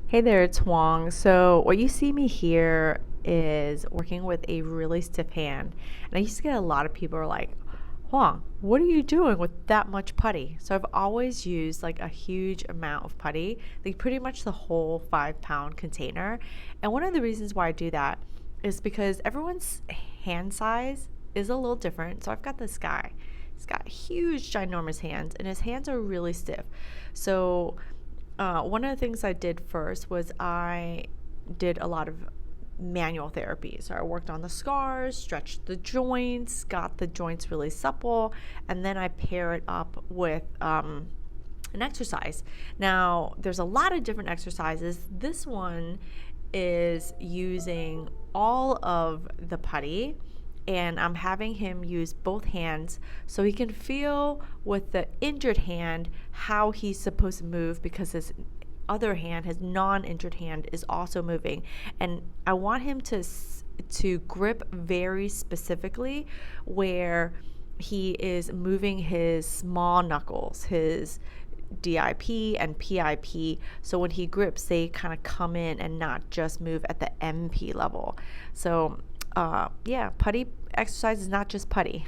Hey there, it's Huang. So, what you see me here is working with a really stiff hand. And I used to get a lot of people are like, Huang, what are you doing with that much putty? So, I've always used like a huge amount of putty, like pretty much the whole 5 pound container. And one of the reasons why I do that is because everyone's hand size is a little different. So, I've got this guy. He's got huge, ginormous hands, and his hands are really stiff. So, one of the things I did first was I did a lot of manual therapy. So I worked on the scars, stretched the joints, got the joints really supple, and then I pair it up with an exercise. Now, there's a lot of different exercises. This one is using all of the putty, and I'm having him use both hands so he can feel with the injured hand how he's supposed to move, because his other hand, his non-injured hand, is also moving. And I want him to grip very specifically where he is moving his small knuckles, his DIP and PIP. So when he grips, they kind of come in and not just move at the MP level. So, yeah, putty exercise is not just putty.